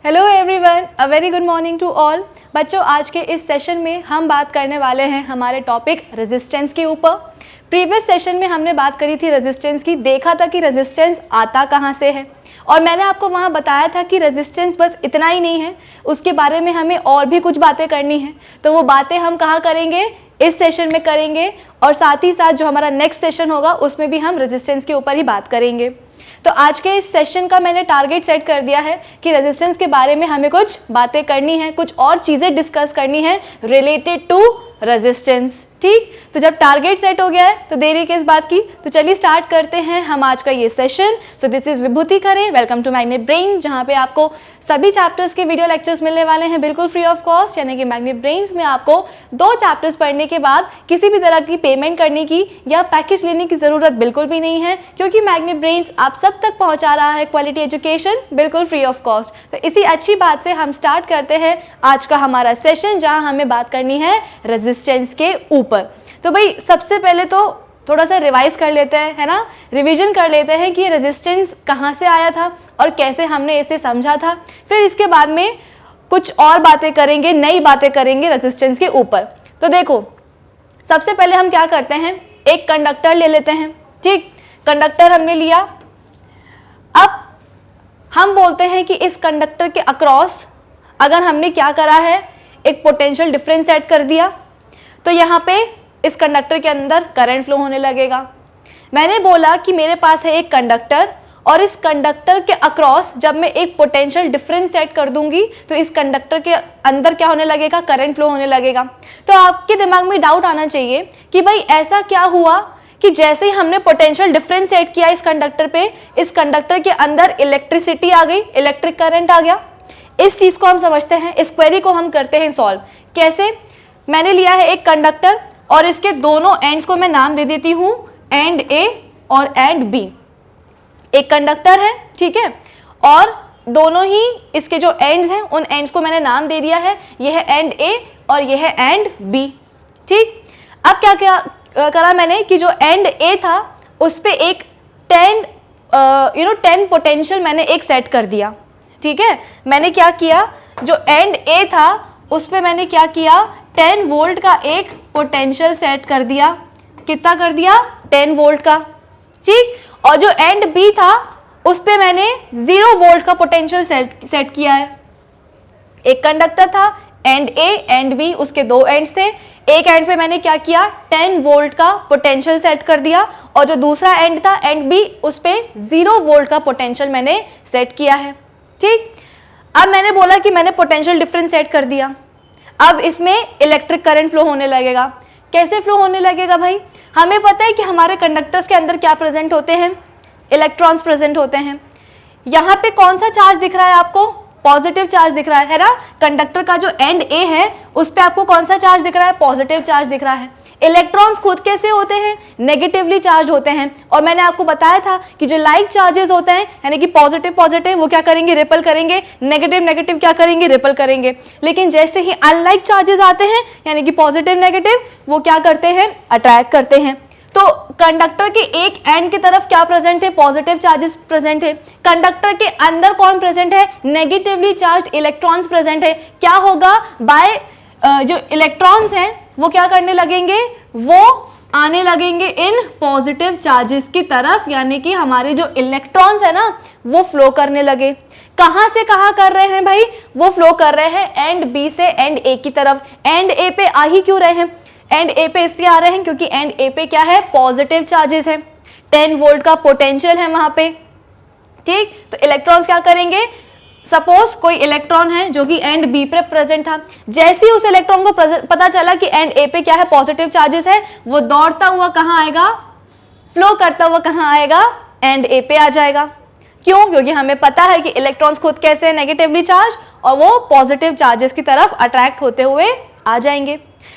Hello everyone, a very good morning to all. बच्चों, आज के इस सेशन में हम बात करने वाले हैं हमारे टॉपिक रेजिस्टेंस के ऊपर। प्रीवियस सेशन में हमने बात करी थी रेजिस्टेंस की, देखा था कि रेजिस्टेंस आता कहाँ से है, और मैंने आपको वहाँ बताया था कि रेजिस्टेंस बस इतना ही नहीं है, उसके बारे में हमें और भी कुछ बातें करनी है। तो वो बातें हम कहाँ करेंगे, इस सेशन में करेंगे, और साथ ही साथ जो हमारा नेक्स्ट सेशन होगा उसमें भी हम रेजिस्टेंस के ऊपर ही बात करेंगे। तो आज के इस सेशन का मैंने टारगेट सेट कर दिया है कि रेजिस्टेंस के बारे में हमें कुछ बातें करनी है, कुछ और चीज़ें डिस्कस करनी है रिलेटेड टू रेजिस्टेंस। ठीक, तो जब टारगेट सेट हो गया है तो देरी किस बात की, तो चलिए स्टार्ट करते हैं हम आज का ये सेशन। So this is Vibhuti Khare, welcome to Magnet Brain, जहाँ पे आपको सभी चैप्टर्स के वीडियो लेक्चर्स मिलने वाले हैं बिल्कुल फ्री ऑफ कॉस्ट। यानी कि मैग्नेट ब्रेन्स में आपको 2 चैप्टर्स पढ़ने के बाद किसी भी तरह की पेमेंट करने की या पैकेज लेने की ज़रूरत बिल्कुल भी नहीं है, क्योंकि मैग्नेट ब्रेन्स आप सब तक पहुँचा रहा है क्वालिटी एजुकेशन बिल्कुल फ्री ऑफ कॉस्ट। तो इसी अच्छी बात से हम स्टार्ट करते हैं आज का हमारा सेशन, जहाँ हमें बात करनी है रेजिस्टेंस के ऊपर। तो भाई सबसे पहले तो थोड़ा सा रिवाइज कर लेते हैं, है ना, रिवीजन कर लेते हैं कि रेजिस्टेंस कहाँ से आया था और कैसे हमने इसे समझा था। फिर इसके बाद में कुछ और बातें करेंगे, नई बातें करेंगे रेजिस्टेंस के ऊपर। तो देखो, सबसे पहले हम क्या करते हैं, एक कंडक्टर ले लेते हैं। ठीक, कंडक्टर हमने लिया। अब हम बोलते हैं कि इस कंडक्टर के अक्रॉस अगर हमने क्या करा है, एक पोटेंशियल डिफरेंस सेट कर दिया, तो यहाँ पे इस कंडक्टर के अंदर करंट फ्लो होने लगेगा। मैंने बोला कि मेरे पास है एक कंडक्टर, और इस कंडक्टर के अक्रॉस जब मैं एक पोटेंशियल डिफरेंस सेट कर दूंगी तो इस कंडक्टर के अंदर क्या होने लगेगा, करंट फ्लो होने लगेगा। तो आपके दिमाग में डाउट आना चाहिए कि भाई ऐसा क्या हुआ कि जैसे ही हमने पोटेंशियल डिफरेंस सेट किया इस कंडक्टर पे, इस कंडक्टर के अंदर इलेक्ट्रिसिटी आ गई, इलेक्ट्रिक करंट आ गया। इस चीज को हम समझते हैं, इस क्वेरी को हम करते हैं सॉल्व। कैसे, मैंने लिया है एक कंडक्टर और इसके दोनों एंड्स को मैं नाम दे देती हूं एंड ए और एंड बी। एक कंडक्टर है, ठीक है, और दोनों ही इसके जो एंड्स हैं उन एंड्स को मैंने नाम दे दिया है, ये है एंड ए और ये है एंड बी। ठीक, अब क्या क्या करा मैंने कि जो एंड ए था उस पे एक 10 पोटेंशियल मैंने एक सेट कर दिया। ठीक है, मैंने क्या किया, जो एंड ए था उस पे मैंने क्या किया, 10 वोल्ट का एक पोटेंशियल सेट कर दिया। कितना कर दिया, 10 वोल्ट का। ठीक, और जो एंड बी था उस पे मैंने 0 वोल्ट का पोटेंशियल सेट किया है। एक कंडक्टर था, एंड ए एंड बी, उसके 2 एंड्स थे। एक एंड पे मैंने क्या किया, 10 वोल्ट का पोटेंशियल सेट कर दिया, और जो दूसरा एंड था एंड बी, उस पे 0 वोल्ट का पोटेंशियल मैंने सेट किया है। ठीक, अब मैंने बोला कि मैंने पोटेंशियल डिफरेंस सेट कर दिया, अब इसमें इलेक्ट्रिक करंट फ्लो होने लगेगा। कैसे फ्लो होने लगेगा भाई, हमें पता है कि हमारे कंडक्टर्स के अंदर क्या प्रेजेंट होते हैं, इलेक्ट्रॉन्स प्रेजेंट होते हैं। यहाँ पे कौन सा चार्ज दिख रहा है आपको, पॉजिटिव चार्ज दिख रहा है ना। कंडक्टर का जो एंड ए है उस पे आपको कौन सा चार्ज दिख रहा है, पॉजिटिव चार्ज दिख रहा है। इलेक्ट्रॉन्स खुद कैसे होते हैं, नेगेटिवली चार्ज होते हैं, और मैंने आपको बताया था कि जो लाइक चार्जेस होते हैं यानी कि पॉजिटिव पॉजिटिव वो क्या करेंगे, रिपल करेंगे, नेगेटिव नेगेटिव क्या करेंगे, रिपल करेंगे। लेकिन जैसे ही अनलाइक चार्जेस आते हैं यानी कि पॉजिटिव नेगेटिव, वो क्या करते हैं, अट्रैक्ट करते हैं। तो कंडक्टर के एक एंड की तरफ क्या प्रेजेंट है, पॉजिटिव चार्जेस प्रेजेंट है। कंडक्टर के अंदर कौन प्रेजेंट है, नेगेटिवली चार्ज इलेक्ट्रॉन्स प्रेजेंट है। क्या होगा, बाय जो इलेक्ट्रॉन्स हैं वो क्या करने लगेंगे, वो आने लगेंगे इन पॉजिटिव चार्जेस की तरफ, यानी कि हमारे जो इलेक्ट्रॉन्स है ना वो फ्लो करने लगे। कहां से कहां कर रहे हैं भाई, वो फ्लो कर रहे हैं एंड बी से एंड ए की तरफ। एंड ए पे आ ही क्यों रहे हैं, एंड ए पे इसलिए आ रहे हैं क्योंकि एंड ए पे क्या है, पॉजिटिव चार्जेस है, 10 वोल्ट का पोटेंशियल है वहां पे। ठीक, तो इलेक्ट्रॉन्स क्या करेंगे, सपोज कोई इलेक्ट्रॉन है जो कि एंड बी पे प्रेजेंट था, जैसे ही उस इलेक्ट्रॉन को पता चला कि एंड ए पे क्या है, पॉजिटिव चार्जेस है, वो दौड़ता हुआ कहाँ आएगा, फ्लो करता हुआ कहाँ आएगा, एंड ए पे आ जाएगा। क्यों, क्योंकि हमें पता है कि इलेक्ट्रॉन्स खुद कैसे है, नेगेटिवली चार्ज, और वो पॉजिटिव चार्जेस की तरफ अट्रैक्ट होते हुए आ जाएंगे।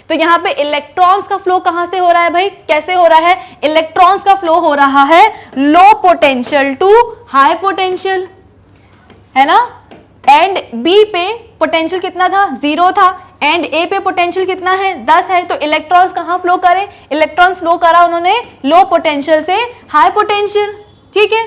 तो यहाँ पे इलेक्ट्रॉन्स का फ्लो कहाँ से हो रहा है भाई, कैसे हो रहा है, इलेक्ट्रॉन्स का फ्लो हो रहा है low potential to high potential, है ना। एंड बी पे पोटेंशियल कितना था, 0 था, एंड ए पे पोटेंशियल कितना है, 10 है। तो इलेक्ट्रॉन्स कहाँ फ्लो करें, इलेक्ट्रॉन्स फ्लो करा उन्होंने लो पोटेंशियल से हाई पोटेंशियल। ठीक है,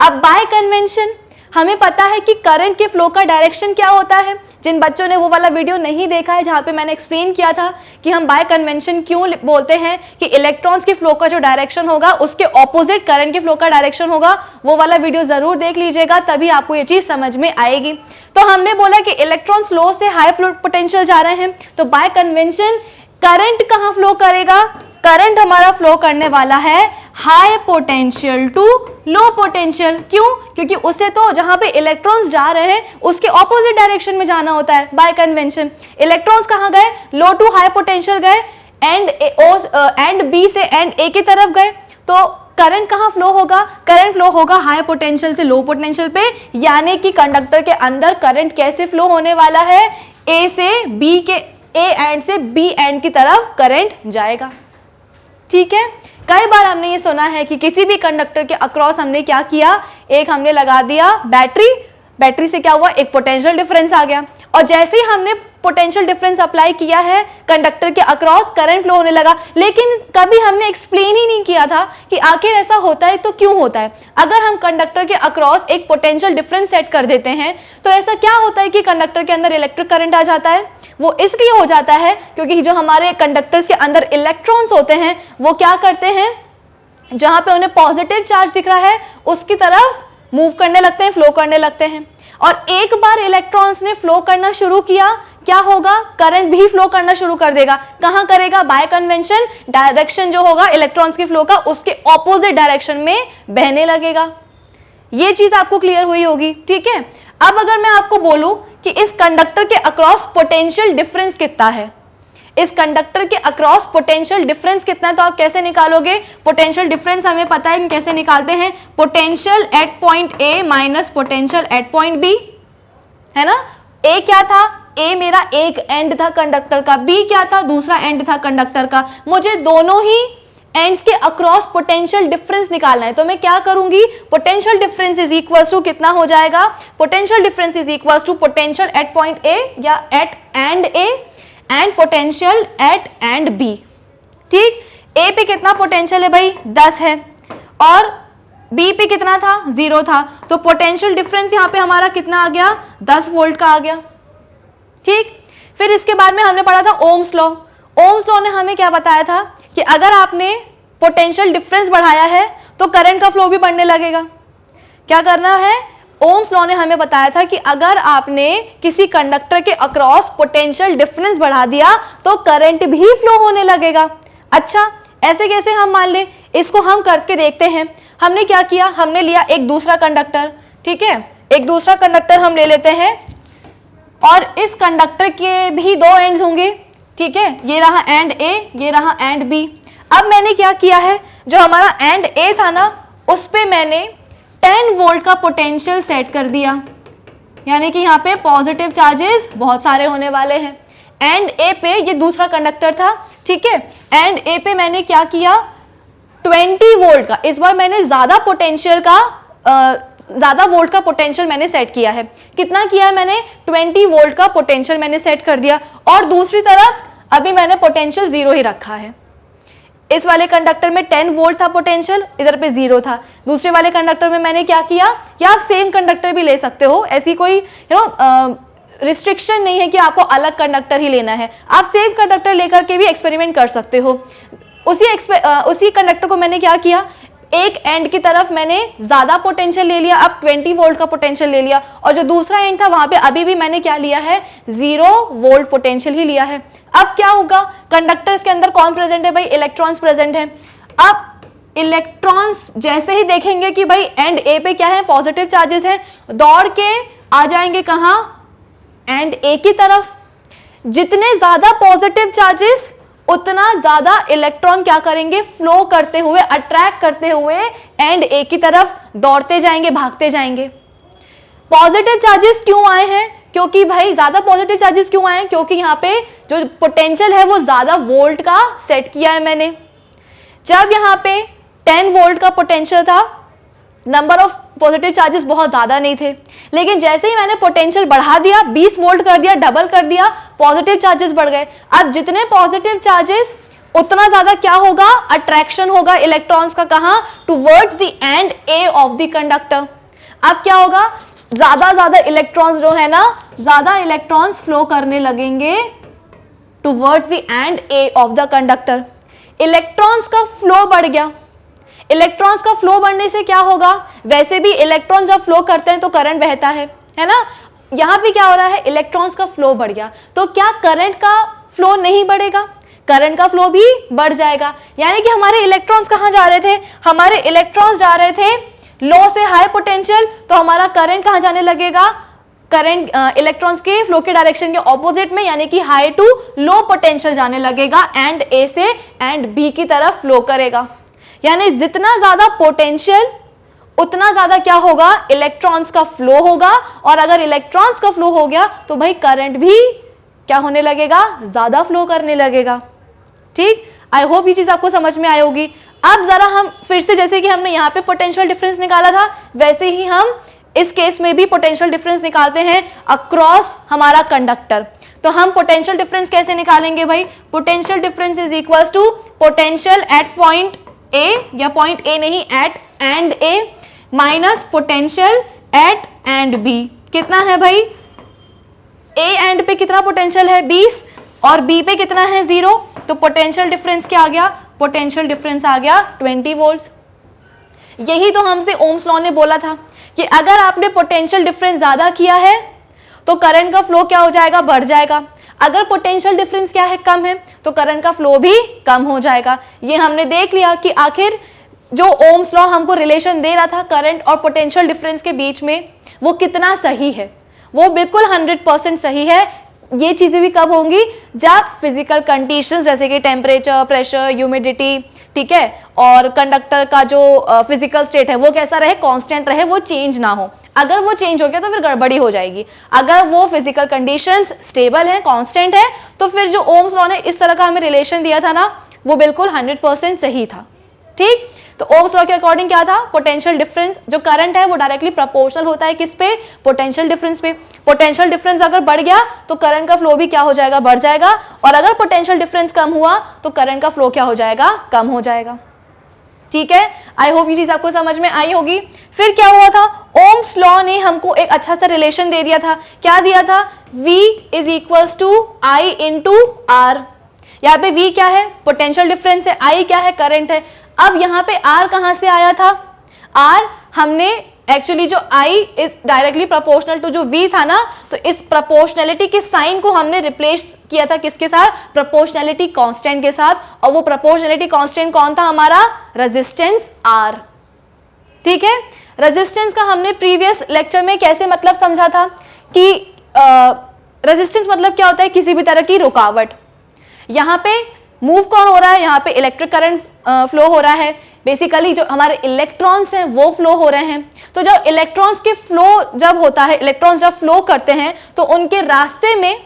अब बाय कन्वेंशन हमें पता है कि करंट के फ्लो का डायरेक्शन क्या होता है। जिन बच्चों ने वो वाला वीडियो नहीं देखा है जहाँ पे मैंने एक्सप्लेन किया था कि हम बाय कन्वेंशन क्यों बोलते हैं कि इलेक्ट्रॉन्स के फ्लो का जो डायरेक्शन होगा उसके ऑपोजिट करंट के फ्लो का डायरेक्शन होगा, वो वाला वीडियो जरूर देख लीजिएगा, तभी आपको ये चीज समझ में आएगी। तो हमने बोला कि इलेक्ट्रॉन्स लो से हाई पोटेंशियल जा रहे हैं, तो बाय कन्वेंशन करंट कहाँ फ्लो करेगा? करंट हमारा फ्लो करने वाला है high potential to low potential. क्यों? क्योंकि उसे तो जहां पे इलेक्ट्रॉन्स जा रहे हैं उसके ऑपोजिट डायरेक्शन में जाना होता है बाय कन्वेंशन। इलेक्ट्रॉन्स कहां गए? लो टू हाई पोटेंशियल गए, एंड बी से एंड ए की तरफ गए, तो करंट कहां फ्लो होगा? करंट फ्लो होगा हाई पोटेंशियल से लो पोटेंशियल पे, यानी कि कंडक्टर के अंदर करंट कैसे फ्लो होने वाला है? ए से बी के, ए एंड से बी एंड की तरफ करंट जाएगा। ठीक है, कई बार हमने ये सुना है कि किसी भी कंडक्टर के अक्रॉस हमने क्या किया, एक हमने लगा दिया बैटरी, बैटरी से क्या हुआ, एक पोटेंशियल डिफरेंस आ गया, और जैसे ही हमने पोटेंशियल डिफरेंस अप्लाई किया है कंडक्टर के अक्रॉस, करंट फ्लो होने लगा। लेकिन कभी हमने एक्सप्लेन ही नहीं किया था कि आखिर ऐसा होता है तो क्यों होता है। अगर हम कंडक्टर के अक्रॉस एक पोटेंशियल डिफरेंस सेट कर देते हैं तो ऐसा क्या होता है कि कंडक्टर के अंदर इलेक्ट्रिक करंट आ जाता है? वो इसलिए हो जाता है क्योंकि जो हमारे कंडक्टर्स के अंदर इलेक्ट्रॉन्स होते हैं वो क्या करते हैं, जहां पे उन्हें पॉजिटिव चार्ज दिख रहा है उसकी तरफ मूव करने लगते हैं, फ्लो करने लगते हैं। और एक बार इलेक्ट्रॉन्स ने फ्लो करना शुरू किया, क्या होगा? करंट भी फ्लो करना शुरू कर देगा। कहां करेगा? बाय कन्वेंशन डायरेक्शन जो होगा इलेक्ट्रॉन्स के फ्लो का उसके ऑपोजिट डायरेक्शन में बहने लगेगा। ये चीज आपको क्लियर हुई होगी। ठीक है, अब अगर मैं आपको बोलूं कि इस कंडक्टर के अक्रॉस पोटेंशियल डिफरेंस कितना है, इस कंडक्टर के अक्रॉस पोटेंशियल डिफरेंस कितना है, तो आप कैसे निकालोगे? पोटेंशियल डिफरेंस हमें पता है, कैसे निकालते हैं? Potential at point A minus potential at point B, है ना। ए क्या था? ए मेरा एक एंड था कंडक्टर का, बी क्या था? दूसरा एंड था कंडक्टर का। मुझे दोनों ही एंड्स के अक्रॉस पोटेंशियल डिफरेंस निकालना है, तो मैं क्या करूंगी? Potential difference is equal to कितना हो जाएगा? Potential difference is equal to potential at point A या at end A and potential at end B. ठीक, ए पे कितना पोटेंशियल है भाई? 10 है, और बी पे कितना था? 0 था, तो पोटेंशियल डिफरेंस यहाँ पे हमारा कितना आ गया? 10 वोल्ट का आ गया। ठीक, फिर इसके बाद में हमने पढ़ा था ओम्स लॉ। ओम्स लॉ ने हमें क्या बताया था कि अगर आपने पोटेंशियल डिफरेंस बढ़ाया है तो करंट का फ्लो भी बढ़ने लगेगा। क्या करना है? ओम्स लॉ ने हमें बताया था कि अगर आपने किसी कंडक्टर के अक्रॉस पोटेंशियल डिफरेंस बढ़ा दिया तो करंट भी फ्लो होने लगेगा। अच्छा, ऐसे कैसे हम मान ले? इसको हम करके देखते हैं। हमने क्या किया? हमने लिया एक दूसरा कंडक्टर, ठीक है, एक दूसरा कंडक्टर हम ले लेते हैं, और इस कंडक्टर के भी दो एंड्स होंगे, ठीक है, ये रहा एंड ए, ये रहा एंड बी। अब मैंने क्या किया है, जो हमारा एंड ए था ना उस पे मैंने 10 वोल्ट का पोटेंशियल सेट कर दिया, यानी कि यहाँ पे पॉजिटिव चार्जेस बहुत सारे होने वाले हैं। एंड ए पे, ये दूसरा कंडक्टर था, ठीक है, एंड ए पे मैंने क्या किया? 20 वोल्ट का, इस बार मैंने ज्यादा पोटेंशियल का ज्यादा वोल्ट का पोटेंशियल मैंने सेट किया है। कितना किया है मैंने? 20 वोल्ट का पोटेंशियल मैंने सेट कर दिया, और दूसरी तरफ अभी मैंने पोटेंशियल 0 ही रखा है। इस वाले कंडक्टर में 10 वोल्ट था पोटेंशियल, इधर पे 0 था। दूसरे वाले कंडक्टर में मैंने क्या किया, या आप सेम कंडक्टर भी ले सकते हो, ऐसी कोई रिस्ट्रिक्शन नहीं है कि आपको अलग कंडक्टर ही लेना है, आप सेम कंडक्टर लेकर के भी एक्सपेरिमेंट कर सकते हो। उसी कंडक्टर को मैंने क्या किया, एक एंड की तरफ मैंने ज्यादा पोटेंशियल ले लिया, अब 20 वोल्ट का पोटेंशियल ले लिया, और जो दूसरा एंड था वहां पे अभी भी मैंने क्या लिया है? 0 वोल्ट पोटेंशियल ही लिया है। अब क्या होगा? कंडक्टर्स के अंदर कौन प्रेजेंट है भाई? इलेक्ट्रॉन्स प्रेजेंट है। अब इलेक्ट्रॉन्स जैसे ही देखेंगे कि भाई एंड ए पे क्या है? पॉजिटिव चार्जेस है, दौड़ के आ जाएंगे कहां? एंड ए की तरफ। जितने ज्यादा पॉजिटिव चार्जेस उतना ज्यादा इलेक्ट्रॉन क्या करेंगे? फ्लो करते हुए, अट्रैक्ट करते हुए एंड ए की तरफ दौड़ते जाएंगे, भागते जाएंगे। पॉजिटिव चार्जेस क्यों आए हैं? क्योंकि भाई ज्यादा पॉजिटिव चार्जेस क्यों आए हैं? क्योंकि यहाँ पे जो पोटेंशियल है वो ज्यादा वोल्ट का सेट किया है मैंने। जब यहाँ पे 10 वोल्ट का पोटेंशियल था, नंबर ऑफ पॉजिटिव चार्जेस बहुत ज्यादा नहीं थे, लेकिन जैसे ही मैंने पोटेंशियल बढ़ा दिया, 20 वोल्ट कर दिया, डबल कर दिया, पॉजिटिव चार्जेस बढ़ गए। अब जितने पॉजिटिव चार्जेस उतना ज्यादा क्या होगा? अट्रैक्शन होगा इलेक्ट्रॉन्स का, कहां? Towards the end A of the conductor. अब क्या होगा? ज्यादा इलेक्ट्रॉन्स जो है ना, ज्यादा इलेक्ट्रॉन्स फ्लो करने लगेंगे towards the end A of the conductor. Electrons का फ्लो बढ़ गया। इलेक्ट्रॉन्स का फ्लो बढ़ने से क्या होगा, वैसे भी इलेक्ट्रॉन जब फ्लो करते हैं तो करंट बहता है ना। यहां पे क्या हो रहा है, इलेक्ट्रॉन्स का फ्लो बढ़ गया, तो क्या करंट का फ्लो नहीं बढ़ेगा, करंट का फ्लो भी बढ़ जाएगा। यानी कि हमारे इलेक्ट्रॉन्स कहां जा रहे थे, हमारे इलेक्ट्रॉन्स जा रहे थे लो से हाई पोटेंशियल, तो हमारा करंट कहां जाने लगेगा, करंट इलेक्ट्रॉन्स के फ्लो के डायरेक्शन के ऑपोजिट में, यानी कि हाई टू लो पोटेंशियल जाने लगेगा, एंड ए से एंड बी की तरफ फ्लो करेगा। यानी जितना ज्यादा पोटेंशियल उतना ज्यादा क्या होगा, इलेक्ट्रॉन्स का फ्लो होगा, और अगर इलेक्ट्रॉन्स का फ्लो हो गया तो भाई करंट भी क्या होने लगेगा, ज्यादा फ्लो करने लगेगा। ठीक, आई होप ये चीज आपको समझ में आई होगी। अब जरा हम फिर से, जैसे कि हमने यहाँ पे पोटेंशियल डिफरेंस निकाला था, वैसे ही हम इस केस में भी पोटेंशियल डिफरेंस निकालते हैं अक्रॉस हमारा कंडक्टर। तो हम पोटेंशियल डिफरेंस कैसे निकालेंगे भाई, potential difference is equals to potential at point A, या पॉइंट ए नहीं, at end A, minus potential at end B. कितना है भाई, ए एंड पे कितना पोटेंशियल है 20, और बी पे कितना है 0, तो पोटेंशियल डिफरेंस क्या आ गया, पोटेंशियल डिफरेंस आ गया 20 वोल्ट्स। यही तो हमसे ओम्स लॉ ने बोला था कि अगर आपने पोटेंशियल डिफरेंस ज्यादा किया है तो करंट का फ्लो क्या हो जाएगा, बढ़ जाएगा। अगर पोटेंशियल डिफरेंस क्या है, कम है, तो करंट का फ्लो भी कम हो जाएगा। ये हमने देख लिया कि आखिर जो ओम्स लॉ हमको रिलेशन दे रहा था करंट और पोटेंशियल डिफरेंस के बीच में, वो कितना सही है, वो बिल्कुल 100% सही है। ये चीजें भी कब होंगी, जब फिजिकल कंडीशंस जैसे कि टेम्परेचर, प्रेशर, ह्यूमिडिटी, ठीक है, और कंडक्टर का जो फिजिकल स्टेट है वो कैसा रहे, कांस्टेंट रहे, वो चेंज ना हो। अगर वो चेंज हो गया तो फिर गड़बड़ी हो जाएगी। अगर वो फिजिकल कंडीशंस स्टेबल है, कांस्टेंट है, तो फिर जो ओम्स लॉ ने इस तरह का हमें रिलेशन दिया था ना, वो बिल्कुल 100% सही था। ठीक, तो ओम्स लॉ के अकॉर्डिंग क्या था, पोटेंशियल डिफरेंस जो करंट है वो डायरेक्टली प्रोपोर्शनल होता है किस पे, पोटेंशियल डिफरेंस पे। पोटेंशियल डिफरेंस अगर बढ़ गया तो करंट का फ्लो भी क्या हो जाएगा, बढ़ जाएगा, और अगर पोटेंशियल डिफरेंस कम हुआ तो करंट का फ्लो क्या हो जाएगा, कम हो जाएगा। ठीक है, आई होप ये चीज आपको समझ में आई होगी। फिर क्या हुआ था, ओम्स लॉ ने हमको एक अच्छा सा रिलेशन दे दिया था। क्या दिया था, V is equals to I into R. यहाँ पे V क्या है, पोटेंशियल डिफरेंस है, I क्या है, करंट है। अब यहाँ पे R कहाँ से आया था, R हमने एक्चुअली जो I is directly proportional to जो V था ना, तो इस प्रोपोर्शनलिटी के साइन को हमने रिप्लेस किया था किसके साथ, प्रोपोर्शनलिटी कांस्टेंट के साथ, और वो प्रोपोर्शनलिटी कांस्टेंट कौन था, हमारा रेजिस्टेंस R। ठीक है, रेजिस्टेंस का हमने प्रीवियस लेक्चर में कैसे मतलब समझा था कि रेजिस्टेंस मतलब क्या होता है, किसी भी तरह की रुकावट। यहाँ पे मूव कौन हो रहा है, यहाँ पे इलेक्ट्रिक करंट फ्लो हो रहा है, बेसिकली जो हमारे इलेक्ट्रॉन्स हैं वो फ्लो हो रहे हैं। तो जब इलेक्ट्रॉन्स के फ्लो जब होता है, इलेक्ट्रॉन्स जब फ्लो करते हैं तो उनके रास्ते में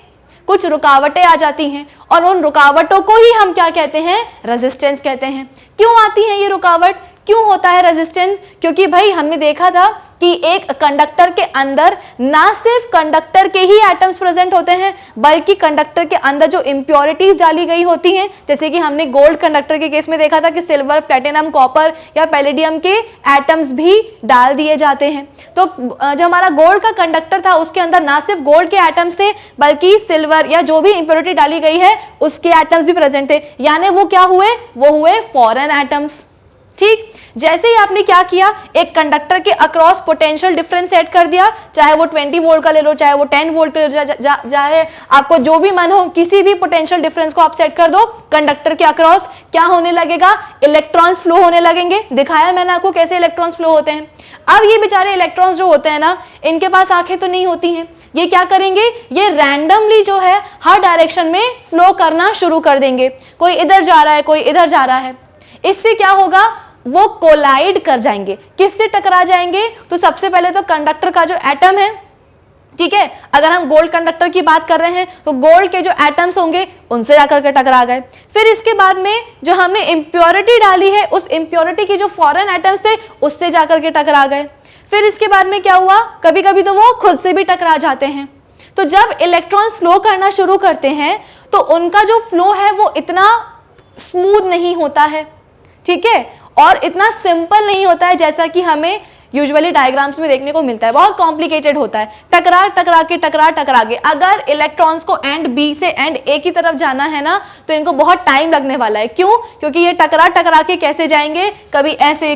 कुछ रुकावटें आ जाती हैं, और उन रुकावटों को ही हम क्या कहते हैं, रेजिस्टेंस कहते हैं। क्यों आती है ये रुकावट, क्यों होता है रेजिस्टेंस, क्योंकि भाई हमने देखा था कि एक कंडक्टर के अंदर ना सिर्फ कंडक्टर के ही एटम्स प्रेजेंट होते हैं, बल्कि कंडक्टर के अंदर जो इम्प्योरिटीज डाली गई होती हैं, जैसे कि हमने गोल्ड कंडक्टर के केस में देखा था कि सिल्वर, प्लेटिनम, कॉपर या पैलेडियम के एटम्स भी डाल दिए जाते हैं। तो जो हमारा गोल्ड का कंडक्टर था उसके अंदर ना सिर्फ गोल्ड के एटम्स थे, बल्कि सिल्वर या जो भी इम्प्योरिटी डाली गई है उसके एटम्स भी प्रेजेंट थे, यानी वो क्या हुए, वो हुए फॉरेन एटम्स। ठीक, जैसे ही आपने क्या किया, एक कंडक्टर के अक्रॉस पोटेंशियल डिफरेंस सेट कर दिया, चाहे वो 20 वोल्ट का ले लो, चाहे वो 10 वोल्ट का ले लो, चाहे आपको जो भी मन हो, किसी भी पोटेंशियल डिफरेंस को आप सेट कर दो, कंडक्टर के अक्रॉस क्या होने लगेगा, इलेक्ट्रॉन्स फ्लो होने लगेंगे। दिखाया मैंने आपको कैसे इलेक्ट्रॉन्स फ्लो होते हैं। अब ये बेचारे इलेक्ट्रॉन्स जो होते हैं ना, इनके पास आंखें तो नहीं होती हैं, ये क्या करेंगे, ये रैंडमली जो है हर डायरेक्शन में फ्लो करना शुरू कर देंगे, कोई इधर जा रहा है, कोई इधर जा रहा है। इससे क्या होगा, वो कोलाइड कर जाएंगे, किससे टकरा जाएंगे, तो सबसे पहले तो कंडक्टर का जो एटम है, ठीक है, अगर हम गोल्ड कंडक्टर की बात कर रहे हैं तो गोल्ड के जो एटम्स होंगे उनसे जाकर के टकरा गए। फिर इसके बाद में जो हमने इम्प्योरिटी डाली है, उस इम्प्योरिटी के जो फॉरेन एटम्स थे उससे जाकर के टकरा गए। फिर इसके बाद में क्या हुआ, कभी कभी तो वो खुद से भी टकरा जाते हैं। तो जब इलेक्ट्रॉन्स फ्लो करना शुरू करते हैं तो उनका जो फ्लो है वो इतना स्मूथ नहीं होता है, ठीक है, और इतना सिंपल नहीं होता है जैसा कि हमें यूजुअली डायग्राम्स में देखने को मिलता है, बहुत कॉम्प्लिकेटेड होता है, टकरा टकरा के। अगर इलेक्ट्रॉन्स को एंड बी से एंड ए की तरफ जाना है ना तो इनको बहुत टाइम लगने वाला है। क्यों? क्योंकि ये टकरा के कैसे जाएंगे, कभी ऐसे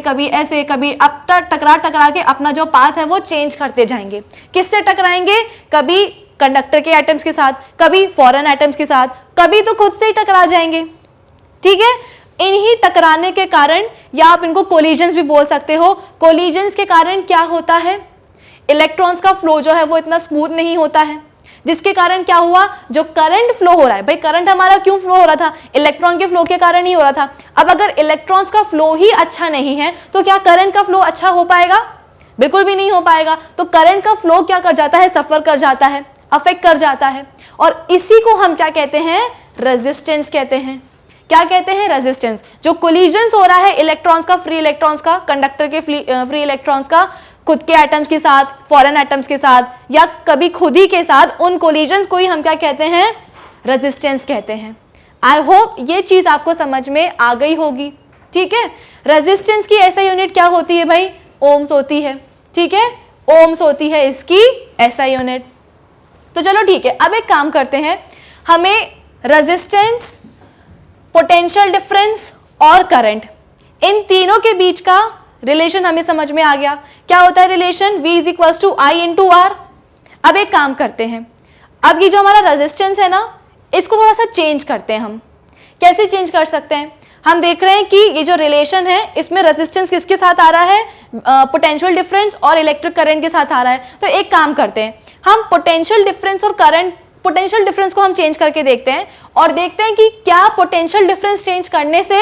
कभी अब टकरा के अपना जो पाथ है वो चेंज करते जाएंगे। किससे टकराएंगे? कभी कंडक्टर के एटम्स के साथ, कभी फॉरेन एटम्स के साथ, कभी तो खुद से ही टकरा जाएंगे। ठीक है, इन्हीं टकराने के कारण, या आप इनको कोलिजन्स भी बोल सकते हो, कोलिजन्स के कारण क्या होता है, इलेक्ट्रॉन्स का फ्लो जो है वो इतना स्मूथ नहीं होता है, जिसके कारण क्या हुआ, जो करंट फ्लो हो रहा है, भाई करंट हमारा क्यों फ्लो हो रहा था, इलेक्ट्रॉन के फ्लो के कारण ही हो रहा था। अब अगर इलेक्ट्रॉन्स का फ्लो ही अच्छा नहीं है तो क्या करंट का फ्लो अच्छा हो पाएगा? बिल्कुल भी नहीं हो पाएगा। तो करंट का फ्लो क्या कर जाता है, सफर कर जाता है, अफेक्ट कर जाता है, और इसी को हम क्या कहते हैं, रेजिस्टेंस कहते हैं। क्या कहते हैं? रेजिस्टेंस। जो कोलिजन्स हो रहा है इलेक्ट्रॉन्स का, फ्री इलेक्ट्रॉन्स का, कंडक्टर के फ्री इलेक्ट्रॉन्स का खुद के एटम्स के साथ, फॉरेन एटम्स के साथ, या कभी खुद ही के साथ, उन कोलिजन्स को ही हम क्या कहते हैं, रेजिस्टेंस कहते हैं। आई होप ये चीज आपको समझ में आ गई होगी। ठीक है, रेजिस्टेंस की ऐसा यूनिट क्या होती है भाई, ओम्स होती है। ठीक है, ओम्स होती है इसकी ऐसा यूनिट। तो चलो ठीक है, अब एक काम करते हैं, हमें रेजिस्टेंस, पोटेंशियल डिफरेंस और करंट, इन तीनों के बीच का रिलेशन हमें समझ में आ गया। क्या होता है relation? V is equal to I into R। अब एक काम करते हैं, अब ये जो हमारा रेजिस्टेंस है ना, इसको थोड़ा सा चेंज करते हैं हम। कैसे चेंज कर सकते हैं? हम देख रहे हैं कि ये जो रिलेशन है इसमें रेजिस्टेंस किसके साथ आ रहा है, पोटेंशियल डिफरेंस और इलेक्ट्रिक करंट के साथ आ रहा है। तो एक काम करते हैं, हम पोटेंशियल डिफरेंस और करंट, पोटेंशियल डिफरेंस को हम चेंज करके देखते हैं और देखते हैं कि क्या पोटेंशियल डिफरेंस चेंज करने से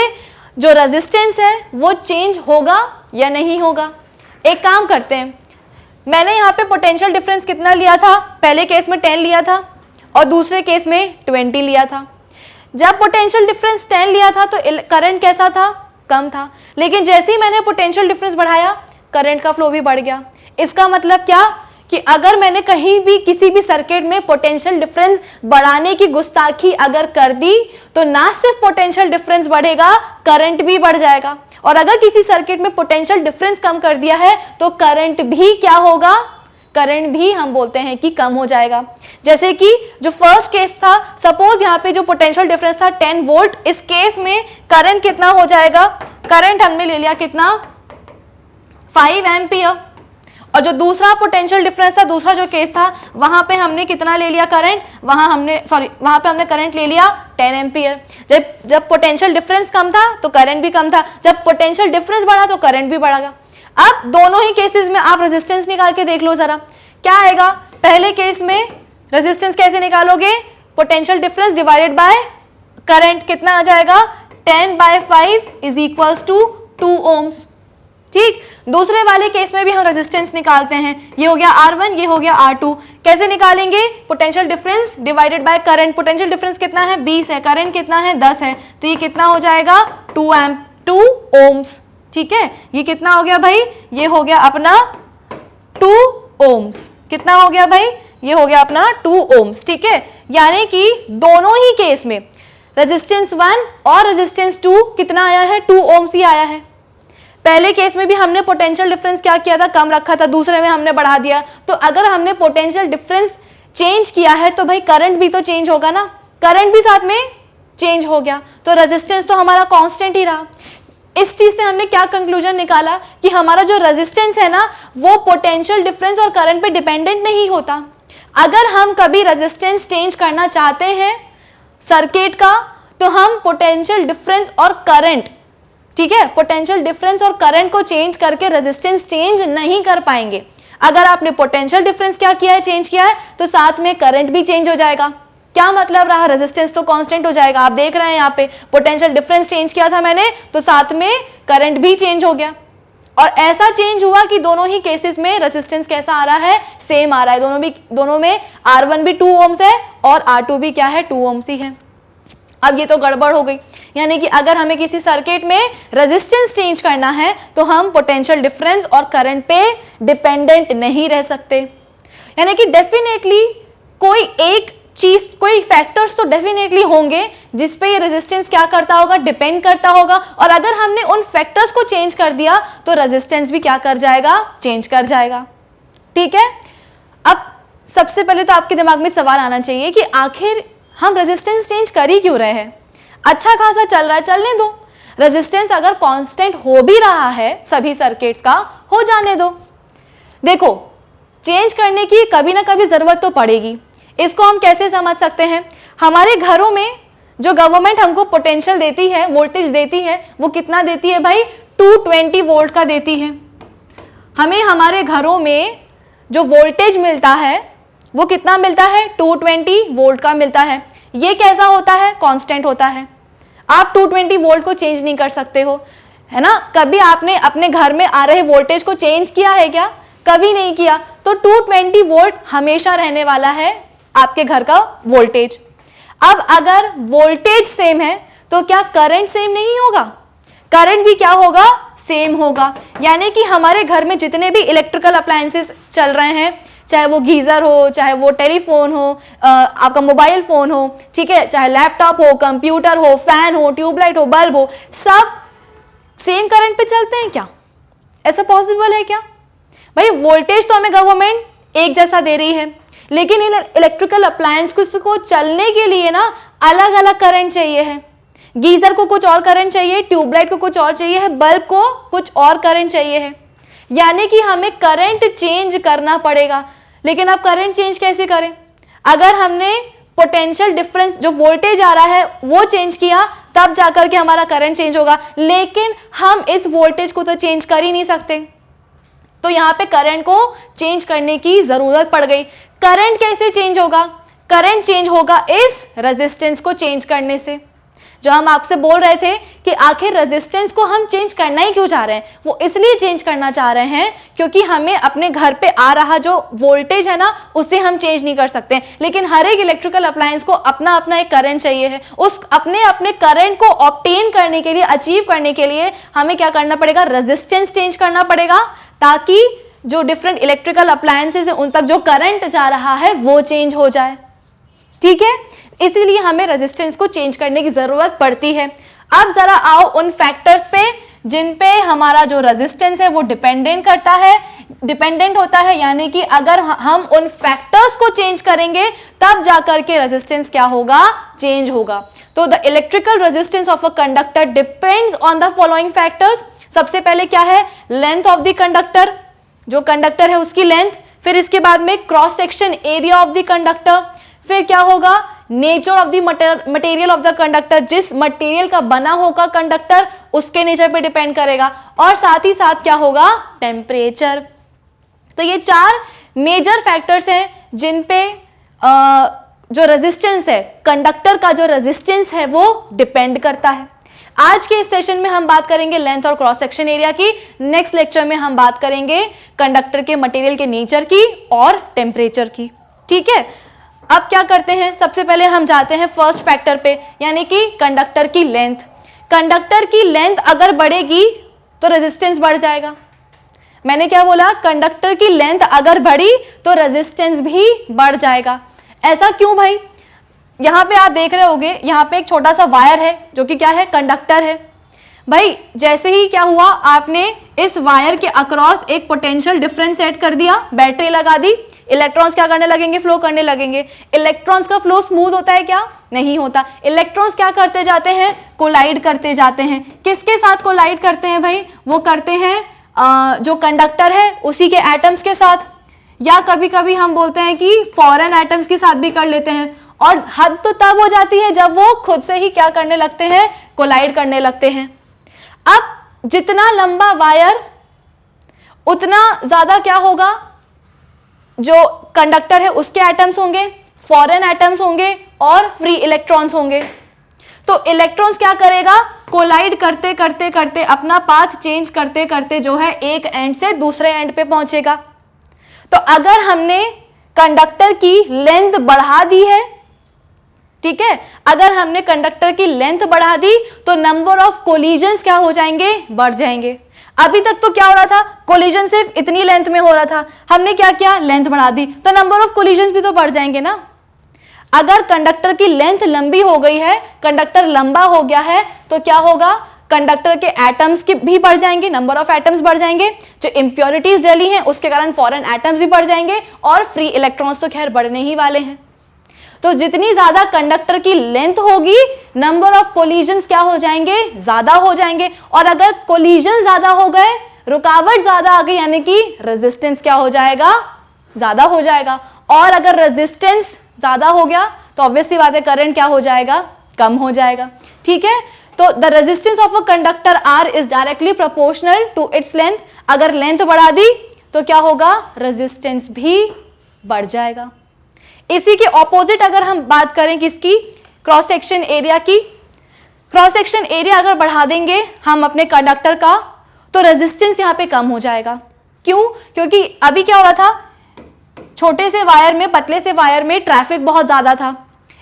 जो रेजिस्टेंस है वो चेंज होगा या नहीं होगा। एक काम करते हैं, मैंने यहाँ पे पोटेंशियल डिफरेंस कितना लिया था, पहले केस में 10 लिया था और दूसरे केस में 20 लिया था। जब पोटेंशियल डिफरेंस 10 लिया था तो करंट कैसा था, कम था, लेकिन जैसे ही मैंने पोटेंशियल डिफरेंस बढ़ाया करंट का फ्लो भी बढ़ गया। इसका मतलब क्या कि अगर मैंने कहीं भी किसी भी सर्किट में पोटेंशियल डिफरेंस बढ़ाने की गुस्ताखी अगर कर दी तो ना सिर्फ पोटेंशियल डिफरेंस बढ़ेगा, करंट भी बढ़ जाएगा। और अगर किसी सर्किट में पोटेंशियल डिफरेंस कम कर दिया है तो करंट भी क्या होगा, करंट भी हम बोलते हैं कि कम हो जाएगा। जैसे कि जो फर्स्ट केस था, सपोज यहाँ पे जो पोटेंशियल डिफरेंस था 10 वोल्ट, इस केस में करंट कितना हो जाएगा, करंट हमने ले लिया कितना, 5 एम्पियर। और जो दूसरा पोटेंशियल डिफरेंस था, दूसरा जो केस था, वहां पे हमने कितना ले लिया करंट, वहां पे हमने करंट ले लिया 10 एम्पियर। जब पोटेंशियल डिफरेंस कम था तो करंट भी कम था, जब पोटेंशियल डिफरेंस बढ़ा तो करंट भी बढ़ा। अब दोनों ही केसेस में आप रेजिस्टेंस निकाल के देख लो जरा, क्या आएगा। पहले केस में रेजिस्टेंस कैसे निकालोगे, potential difference divided by current, कितना आ जाएगा, 10/5 इज इक्वल्स टू 2 ओम्स। ठीक, दूसरे वाले केस में भी हम रेजिस्टेंस निकालते हैं, ये हो गया R1, ये हो गया R2। कैसे निकालेंगे, potential difference divided by current. Potential difference कितना है, 20 है, करंट कितना है, 10 है, तो ये कितना हो जाएगा, 2 ओम्स। ठीक है, ये कितना हो गया भाई, ये हो गया अपना 2 ओम्स। कितना हो गया भाई, ये हो गया अपना 2 ओम्स। ठीक है, यानी कि दोनों ही केस में रेजिस्टेंस 1 और रेजिस्टेंस 2 कितना आया है, 2 ओम्स ही आया है। पहले केस में भी हमने पोटेंशियल डिफरेंस क्या किया था, कम रखा था, दूसरे में हमने बढ़ा दिया। तो अगर हमने पोटेंशियल डिफरेंस चेंज किया है तो भाई करंट भी तो चेंज होगा ना, करंट भी साथ में चेंज हो गया, तो रेजिस्टेंस तो हमारा कांस्टेंट ही रहा। इस चीज से हमने क्या कंक्लूजन निकाला कि हमारा जो रेजिस्टेंस है ना वो पोटेंशियल डिफरेंस और करंट पे डिपेंडेंट नहीं होता। अगर हम कभी रेजिस्टेंस चेंज करना चाहते हैं सर्किट का तो हम पोटेंशियल डिफरेंस और करंट, ठीक है, पोटेंशियल डिफरेंस और करंट को चेंज करके रेजिस्टेंस चेंज नहीं कर पाएंगे। अगर आपने पोटेंशियल डिफरेंस क्या किया है, चेंज किया है, तो साथ में करंट भी चेंज हो जाएगा। क्या मतलब रहा, रेजिस्टेंस तो कांस्टेंट हो जाएगा। आप देख रहे हैं यहाँ पे पोटेंशियल डिफरेंस चेंज किया था मैंने तो साथ में करंट भी चेंज हो गया, और ऐसा चेंज हुआ कि दोनों ही केसेस में रेजिस्टेंस कैसा आ रहा है, सेम आ रहा है। दोनों में R1 भी 2 ओम्स है और R2 भी क्या है, 2 ओम्स ही है। अब ये तो गड़बड़ हो गई, यानी कि अगर हमें किसी सर्किट में रेजिस्टेंस चेंज करना है तो हम पोटेंशियल डिफरेंस और करंट पे डिपेंडेंट नहीं रह सकते। यानी कि डेफिनेटली कोई एक चीज, कोई फैक्टर्स तो डेफिनेटली होंगे जिस पे ये रेजिस्टेंस क्या करता होगा, डिपेंड करता होगा। और अगर हमने उन फैक्टर्स को चेंज कर दिया तो रेजिस्टेंस भी क्या कर जाएगा, चेंज कर जाएगा। ठीक है, अब सबसे पहले तो आपके दिमाग में सवाल आना चाहिए कि आखिर हम रेजिस्टेंस चेंज कर ही क्यों रहे हैं? अच्छा खासा चल रहा है, चलने दो। रेजिस्टेंस अगर कांस्टेंट हो भी रहा है सभी सर्किट्स का, हो जाने दो। देखो, चेंज करने की कभी ना कभी जरूरत तो पड़ेगी। इसको हम कैसे समझ सकते हैं? हमारे घरों में जो गवर्नमेंट हमको पोटेंशियल देती है, वोल्टेज देती है, वो कितना देती है भाई? 220 वोल्ट का देती है। हमें हमारे घरों में जो वोल्टेज मिलता है वो कितना मिलता है? 220 वोल्ट का मिलता है। ये कैसा होता है? कांस्टेंट होता है। आप 220 वोल्ट को चेंज नहीं कर सकते हो, है ना? कभी आपने अपने घर में आ रहे वोल्टेज को चेंज किया है क्या? कभी नहीं किया। तो 220 वोल्ट हमेशा रहने वाला है आपके घर का वोल्टेज। अब अगर वोल्टेज सेम है तो क्या करंट सेम नहीं होगा? करंट भी क्या होगा? सेम होगा। यानी कि हमारे घर में जितने भी इलेक्ट्रिकल अप्लायंसेस चल रहे हैं, चाहे वो गीजर हो, चाहे वो टेलीफोन हो, आपका मोबाइल फोन हो, ठीक है, चाहे लैपटॉप हो, कंप्यूटर हो, फैन हो, ट्यूबलाइट हो, बल्ब हो, सब सेम करंट पे चलते हैं क्या? ऐसा पॉसिबल है क्या? भाई वोल्टेज तो हमें गवर्नमेंट एक जैसा दे रही है, लेकिन इन इलेक्ट्रिकल अप्लायंस को चलने के लिए ना अलग अलग करंट चाहिए है। गीजर को कुछ और करंट चाहिए, ट्यूबलाइट को कुछ और चाहिए है, बल्ब को कुछ और करंट चाहिए है। यानी कि हमें करंट चेंज करना पड़ेगा। लेकिन अब करंट चेंज कैसे करें? अगर हमने पोटेंशियल डिफरेंस, जो वोल्टेज आ रहा है वो चेंज किया, तब जाकर के हमारा करंट चेंज होगा। लेकिन हम इस वोल्टेज को तो चेंज कर ही नहीं सकते, तो यहां पे करंट को चेंज करने की जरूरत पड़ गई। करंट कैसे चेंज होगा? करंट चेंज होगा इस रेजिस्टेंस को चेंज करने से। जो हम आपसे बोल रहे थे कि आखिर रेजिस्टेंस को हम चेंज करना ही क्यों चाह रहे हैं, वो इसलिए चेंज करना चाह रहे हैं क्योंकि हमें अपने घर पे आ रहा जो वोल्टेज है ना, उसे हम चेंज नहीं कर सकते। लेकिन हर एक इलेक्ट्रिकल अप्लायंस को अपना अपना एक करंट चाहिए है। उस अपने अपने करंट को ऑब्टेन करने के लिए, अचीव करने के लिए हमें क्या करना पड़ेगा? रेजिस्टेंस चेंज करना पड़ेगा, ताकि जो डिफरेंट इलेक्ट्रिकल अप्लायंसेस है उन तक जो करंट जा रहा है वो चेंज हो जाए। ठीक है, इसीलिए हमें रेजिस्टेंस को चेंज करने की जरूरत पड़ती है। अब जरा आओ उन फैक्टर्स पे जिन पे हमारा जो रेजिस्टेंस है वो डिपेंडेंट होता है। यानी कि अगर हम उन फैक्टर्स को चेंज करेंगे तब जाकर के रेजिस्टेंस क्या होगा? चेंज होगा। तो the electrical resistance of a conductor depends on the following factors. सबसे पहले क्या है? लेंथ ऑफ द कंडक्टर, जो कंडक्टर है उसकी लेंथ। फिर इसके बाद में cross section area of the conductor. फिर क्या होगा? Nature of the material of the conductor, जिस मटेरियल का बना होगा कंडक्टर उसके नेचर पे डिपेंड करेगा। और साथ ही साथ क्या होगा? टेम्परेचर। तो ये 4 मेजर फैक्टर्स हैं जिन पे जो रेजिस्टेंस है, कंडक्टर का जो रेजिस्टेंस है वो डिपेंड करता है। आज के इस सेशन में हम बात करेंगे लेंथ और क्रॉस सेक्शन एरिया की। नेक्स्ट लेक्चर में हम बात करेंगे कंडक्टर के मटेरियल के नेचर की और टेम्परेचर की। ठीक है, अब क्या करते हैं? सबसे पहले हम जाते हैं फर्स्ट फैक्टर पे, यानी कि कंडक्टर की लेंथ। कंडक्टर की लेंथ अगर बढ़ेगी तो रेजिस्टेंस बढ़ जाएगा। मैंने क्या बोला? कंडक्टर की लेंथ अगर बढ़ी तो रेजिस्टेंस भी बढ़ जाएगा। ऐसा क्यों भाई? यहां पे आप देख रहे होंगे, यहां पे एक छोटा सा वायर है जो कि क्या है? कंडक्टर है। भाई जैसे ही क्या हुआ, आपने इस वायर के अक्रॉस एक पोटेंशियल डिफरेंस सेट कर दिया, बैटरी लगा दी, इलेक्ट्रॉन्स क्या करने लगेंगे? फ्लो करने लगेंगे। इलेक्ट्रॉन्स का फ्लो स्मूथ होता है क्या? नहीं होता। इलेक्ट्रॉन्स क्या करते जाते हैं? कोलाइड करते जाते हैं। किसके साथ कोलाइड करते हैं भाई? वो करते हैं जो कंडक्टर है उसी के एटम्स के साथ, या कभी कभी हम बोलते हैं कि फॉरेन एटम्स के साथ भी कर लेते हैं। और हद तो तब हो जाती है जब वो खुद से ही क्या करने लगते हैं? कोलाइड करने लगते हैं। अब जितना लंबा वायर उतना ज्यादा क्या होगा? जो कंडक्टर है उसके एटम्स होंगे, फॉरेन एटम्स होंगे और फ्री इलेक्ट्रॉन्स होंगे। तो इलेक्ट्रॉन्स क्या करेगा? कोलाइड करते करते करते अपना पाथ चेंज करते करते जो है एक एंड से दूसरे एंड पे पहुंचेगा। तो अगर हमने कंडक्टर की लेंथ बढ़ा दी है, ठीक है, अगर हमने कंडक्टर की लेंथ बढ़ा दी तो नंबर ऑफ कोलिजन्स क्या हो जाएंगे? बढ़ जाएंगे। अभी तक तो क्या हो रहा था? कोलिजन सिर्फ इतनी लेंथ में हो रहा था, हमने क्या किया? लेंथ बढ़ा दी, तो नंबर ऑफ कोलिजन्स भी तो बढ़ जाएंगे ना। अगर कंडक्टर की लेंथ लंबी हो गई है, कंडक्टर लंबा हो गया है, तो क्या होगा, कंडक्टर के एटम्स के भी बढ़ जाएंगे, नंबर ऑफ एटम्स बढ़ जाएंगे, जो इंप्योरिटीज डली हैं उसके कारण फॉरेन एटम्स भी बढ़ जाएंगे, और फ्री इलेक्ट्रॉन्स तो खैर बढ़ने ही वाले हैं। तो जितनी ज्यादा कंडक्टर की लेंथ होगी, नंबर ऑफ कोलिजन्स क्या हो जाएंगे, ज्यादा हो जाएंगे। और अगर कोलिजन ज्यादा हो गए, रुकावट ज्यादा आ गई, यानी कि रेजिस्टेंस क्या हो जाएगा, ज्यादा हो जाएगा। और अगर रेजिस्टेंस ज्यादा हो गया तो ऑब्वियसली बात है करंट क्या हो जाएगा, कम हो जाएगा। ठीक है, तो the resistance of a conductor R is directly proportional to its length. अगर लेंथ बढ़ा दी तो क्या होगा, रेजिस्टेंस भी बढ़ जाएगा। इसी के ऑपोजिट अगर हम बात करें किसकी, क्रॉस सेक्शन एरिया की, क्रॉस सेक्शन एरिया अगर बढ़ा देंगे हम अपने कंडक्टर का, तो रेजिस्टेंस यहां पे कम हो जाएगा। क्यों, क्योंकि अभी क्या हो रहा था, छोटे से वायर में, पतले से वायर में ट्रैफिक बहुत ज्यादा था,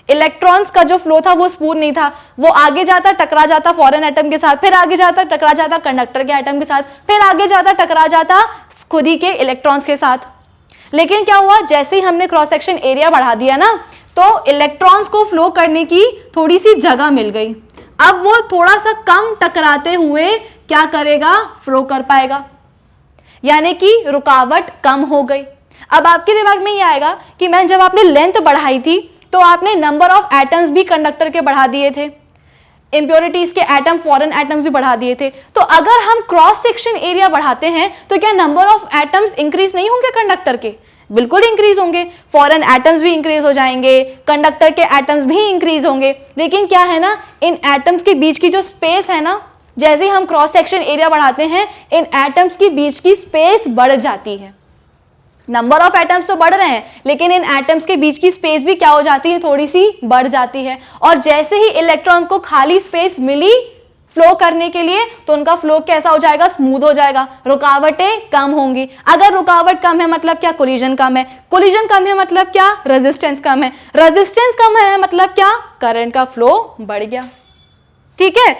इलेक्ट्रॉन्स का जो फ्लो था वो स्मूथ नहीं था, वो आगे जाता टकरा जाता फॉरेन एटम के साथ, फिर आगे जाता टकरा जाता कंडक्टर के एटम के साथ, फिर आगे जाता टकरा जाता खुद ही के इलेक्ट्रॉन्स के साथ। लेकिन क्या हुआ, जैसे ही हमने क्रॉस सेक्शन एरिया बढ़ा दिया ना, तो इलेक्ट्रॉन्स को फ्लो करने की थोड़ी सी जगह मिल गई। अब वो थोड़ा सा कम टकराते हुए क्या करेगा, फ्लो कर पाएगा, यानी कि रुकावट कम हो गई। अब आपके दिमाग में ये आएगा कि मैम जब आपने लेंथ बढ़ाई थी तो आपने नंबर ऑफ एटम्स भी कंडक्टर के बढ़ा दिए थे, इंप्योरिटीज के एटम, फॉरेन एटम्स भी बढ़ा दिए थे। तो अगर हम क्रॉस सेक्शन एरिया बढ़ाते हैं तो क्या नंबर ऑफ एटम्स इंक्रीज नहीं होंगे कंडक्टर के? बिल्कुल इंक्रीज होंगे, फॉरेन एटम्स भी इंक्रीज हो जाएंगे, कंडक्टर के एटम्स भी इंक्रीज होंगे। लेकिन क्या है ना, इन एटम्स के बीच की जो स्पेस है ना, जैसे ही हम क्रॉस सेक्शन एरिया बढ़ाते हैं, इन एटम्स के बीच की स्पेस बढ़ जाती है। नंबर ऑफ एटम्स तो बढ़ रहे हैं, लेकिन इन एटम्स के बीच की स्पेस भी क्या हो जाती है, थोड़ी सी बढ़ जाती है। और जैसे ही इलेक्ट्रॉन्स को खाली स्पेस मिली फ्लो करने के लिए, तो उनका फ्लो कैसा हो जाएगा, स्मूथ हो जाएगा, रुकावटें कम होंगी। अगर रुकावट कम है मतलब क्या, कोलिजन कम है, कोलिजन कम है मतलब क्या, रेजिस्टेंस कम है, रेजिस्टेंस कम है मतलब क्या, करंट का फ्लो बढ़ गया। ठीक है,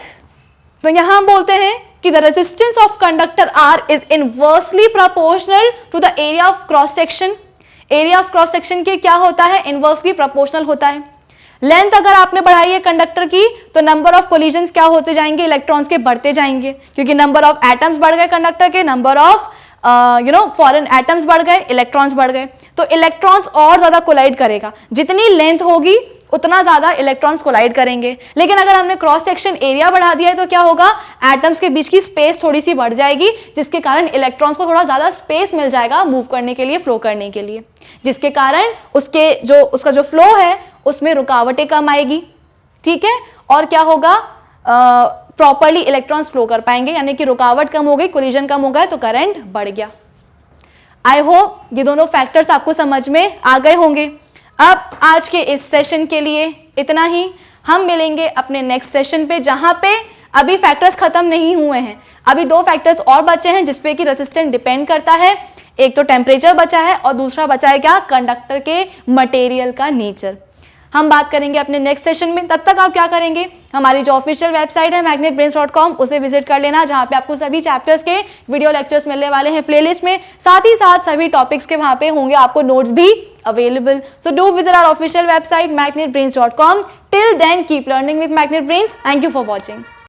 तो यहां हम बोलते हैं कि the resistance of conductor R is inversely proportional to the area of cross section. Area of cross section के क्या होता है, इनवर्सली प्रोपोर्शनल होता है। लेंथ अगर आपने बढ़ाई है कंडक्टर की, तो नंबर ऑफ कोलिजन्स क्या होते जाएंगे, इलेक्ट्रॉन्स के बढ़ते जाएंगे, क्योंकि नंबर ऑफ एटम्स बढ़ गए कंडक्टर के, नंबर ऑफ फॉरेन एटम्स बढ़ गए, इलेक्ट्रॉन्स बढ़ गए, तो इलेक्ट्रॉन्स और ज्यादा कोलाइड करेगा। जितनी लेंथ होगी उतना ज्यादा इलेक्ट्रॉन्स कोलाइड करेंगे। लेकिन अगर हमने क्रॉस सेक्शन एरिया बढ़ा दिया है तो क्या होगा, एटम्स के बीच की स्पेस थोड़ी सी बढ़ जाएगी, जिसके कारण इलेक्ट्रॉन्स को थोड़ा ज्यादा स्पेस मिल जाएगा मूव करने के लिए, फ्लो करने के लिए, जिसके कारण उसका जो फ्लो है उसमें रुकावटें कम आएगी। ठीक है, और क्या होगा, प्रॉपर्ली इलेक्ट्रॉन्स फ्लो कर पाएंगे, यानी कि रुकावट कम हो गई, कोलिजन कम हो गया, तो करंट बढ़ गया। आई होप ये दोनों फैक्टर्स आपको समझ में आ गए होंगे। अब आज के इस सेशन के लिए इतना ही। हम मिलेंगे अपने नेक्स्ट सेशन पे, जहां पे अभी फैक्टर्स खत्म नहीं हुए हैं, अभी 2 फैक्टर्स और बचे हैं जिसपे कि रेजिस्टेंस डिपेंड करता है। एक तो टेम्परेचर बचा है और दूसरा बचा है क्या, कंडक्टर के मटेरियल का नेचर। हम बात करेंगे अपने नेक्स्ट सेशन में। तब तक आप क्या करेंगे, हमारी जो ऑफिशियल वेबसाइट है magnetbrains.com उसे विजिट कर लेना, जहां पे आपको सभी चैप्टर्स के वीडियो लेक्चर्स मिलने वाले हैं प्लेलिस्ट में, साथ ही साथ सभी टॉपिक्स के वहां पे होंगे आपको नोट्स भी available. So do visit our official website magnetbrains.com. Till then, keep learning with Magnet Brains. Thank you for watching.